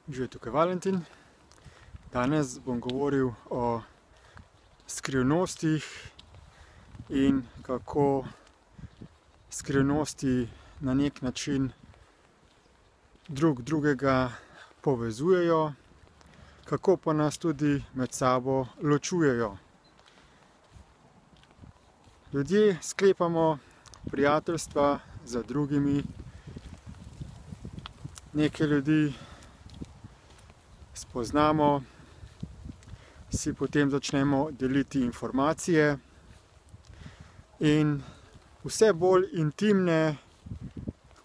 Že je tukaj Valentin. Danes bom govoril o skrivnostih in kako skrivnosti na nek način drugega povezujejo, kako pa nas tudi med sabo ločujejo. Ljudje sklepamo prijateljstva z drugimi, nekaj ljudi spoznamo, si potem začnemo deliti informacije in vse bolj intimne,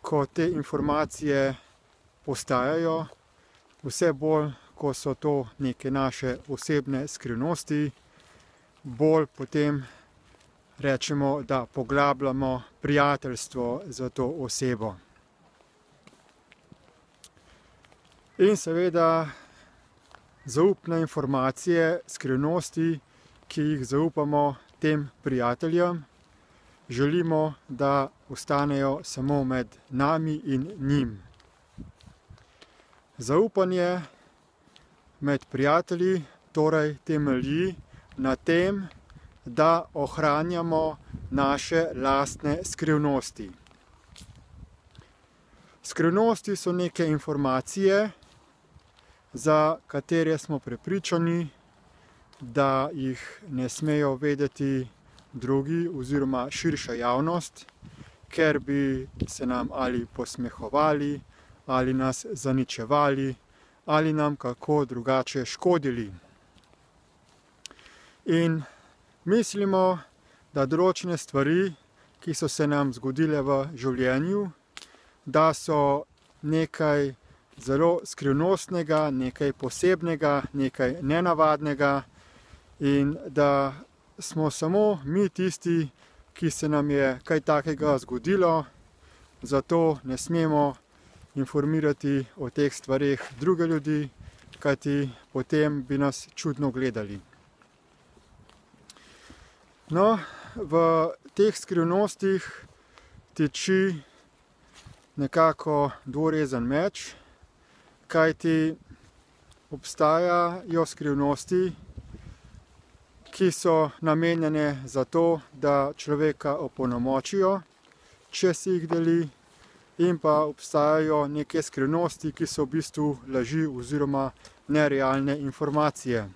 ko te informacije postajajo, vse bolj, ko so to neke naše osebne skrivnosti, bolj potem rečemo, da poglabljamo prijateljstvo za to osebo. In seveda zaupne informacije, skrivnosti, ki jih zaupamo tem prijateljem, želimo, da ostanejo samo med nami in njim. Zaupanje med prijatelji torej temelji na tem, da ohranjamo naše lastne skrivnosti. Skrivnosti so neke informacije, za katere smo prepričani, da jih ne smejo vedeti drugi oziroma širša javnost, ker bi se nam ali posmehovali, ali nas zaničevali, ali nam kako drugače škodili. In mislimo, da določene stvari, ki so se nam zgodile v življenju, da so nekaj zelo skrivnostnega, nekaj posebnega, nekaj nenavadnega in da smo samo mi tisti, ki se nam je kaj takega zgodilo, zato ne smemo informirati o teh stvareh druge ljudi, kajti potem bi nas čudno gledali. No, v teh skrivnostih tiči nekako dvorezen meč, kajti obstajajo skrivnosti, ki so namenjene za to, da človeka opolnomočijo, če si jih deli, in pa obstajajo neke skrivnosti, ki so v bistvu laži oziroma nerealne informacije.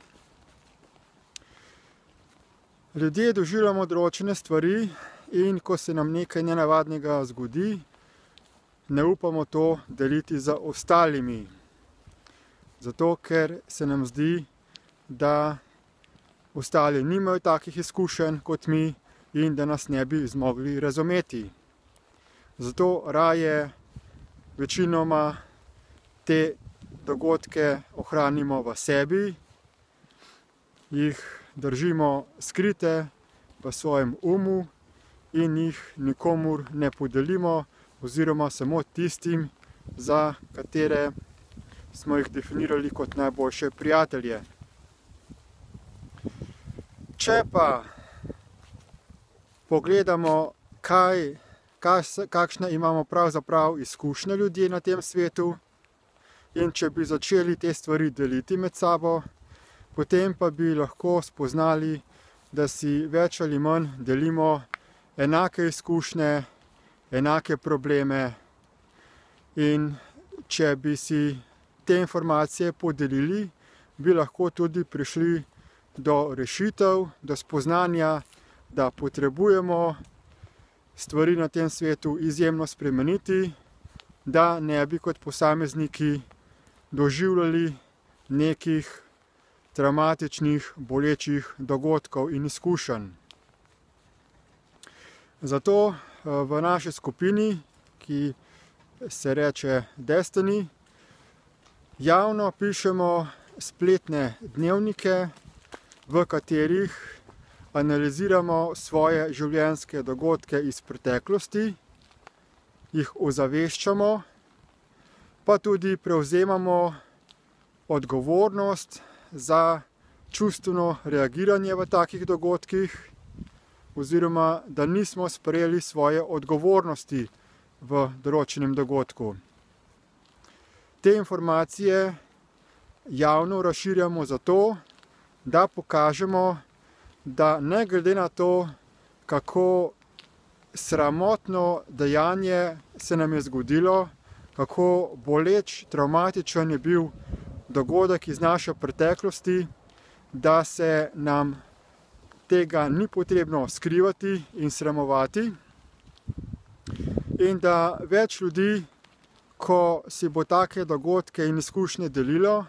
Ljudje doživljamo določene stvari in ko se nam nekaj nenavadnega zgodi, ne upamo to deliti z ostalimi. Zato, ker se nam zdi, da ostali nimajo takih izkušenj kot mi in da nas ne bi zmogli razumeti. Zato raje večinoma te dogodke ohranimo v sebi, jih držimo skrite v svojem umu in jih nikomur ne podelimo, oziroma samo tistim, za katere smo jih definirali kot najboljše prijatelje. Če pa pogledamo, kakšne imamo pravzaprav izkušnje ljudje na tem svetu, in če bi začeli te stvari deliti med sabo, potem pa bi lahko spoznali, da si več ali manj delimo enake izkušnje, enake probleme, in če bi si te informacije podelili, bi lahko tudi prišli do rešitev, do spoznanja, da potrebujemo stvari na tem svetu izjemno spremeniti, da ne bi kot posamezniki doživljali nekih travmatičnih, bolečih dogodkov in izkušenj. Zato v naši skupini, ki se reče Destiny, javno pišemo spletne dnevnike, v katerih analiziramo svoje življenjske dogodke iz preteklosti, jih ozaveščamo, pa tudi prevzemamo odgovornost za čustveno reagiranje v takih dogodkih, oziroma da nismo sprejeli svoje odgovornosti v določenem dogodku. Te informacije javno razširjamo zato, da pokažemo, da ne glede na to, kako sramotno dejanje se nam je zgodilo, kako boleč, travmatičen je bil dogodek iz naše preteklosti, da se nam tega ni potrebno skrivati in sramovati in da več ljudi, ko si bo take dogodke in izkušnje delilo,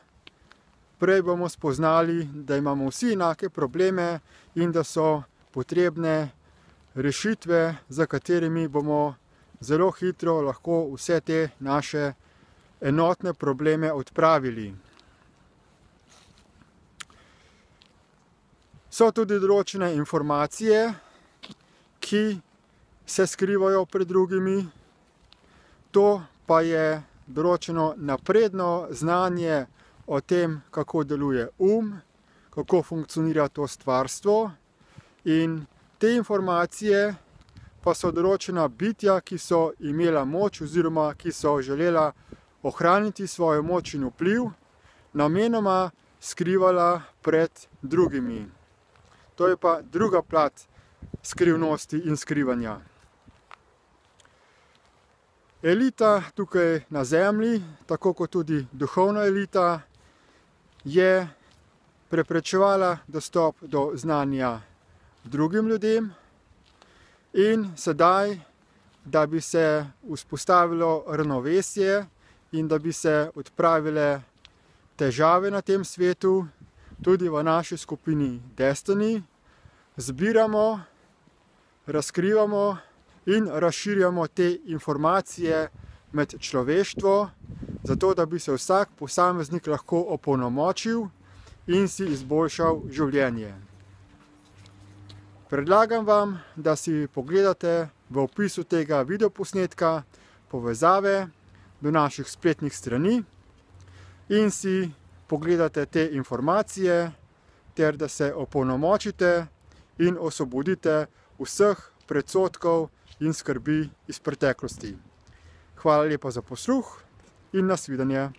prej bomo spoznali, da imamo vsi enake probleme in da so potrebne rešitve, za katerimi bomo zelo hitro lahko vse te naše enotne probleme odpravili. So tudi določene informacije, ki se skrivajo pred drugimi. To pa je določeno napredno znanje o tem, kako deluje kako funkcionira to stvarstvo. In te informacije pa so določena bitja, ki so imela moč oziroma ki so želela ohraniti svojo moč in vpliv, namenoma skrivala pred drugimi. To je pa druga plat skrivnosti in skrivanja. Elita tukaj na zemlji, tako kot tudi duhovna elita, je preprečevala dostop do znanja drugim ljudem in sedaj, da bi se vzpostavilo ravnovesje in da bi se odpravile težave na tem svetu, tudi v naši skupini Destiny, zbiramo, razkrivamo in razširjamo te informacije med človeštvo, zato da bi se vsak posameznik lahko opolnomočil in si izboljšal življenje. Predlagam vam, da si pogledate v opisu tega videoposnetka povezave do naših spletnih strani in si pogledate te informacije, ter da se opolnomočite in osvobodite vseh predsodkov in skrbi iz preteklosti. Hvala lepa za posluh in nasvidenje.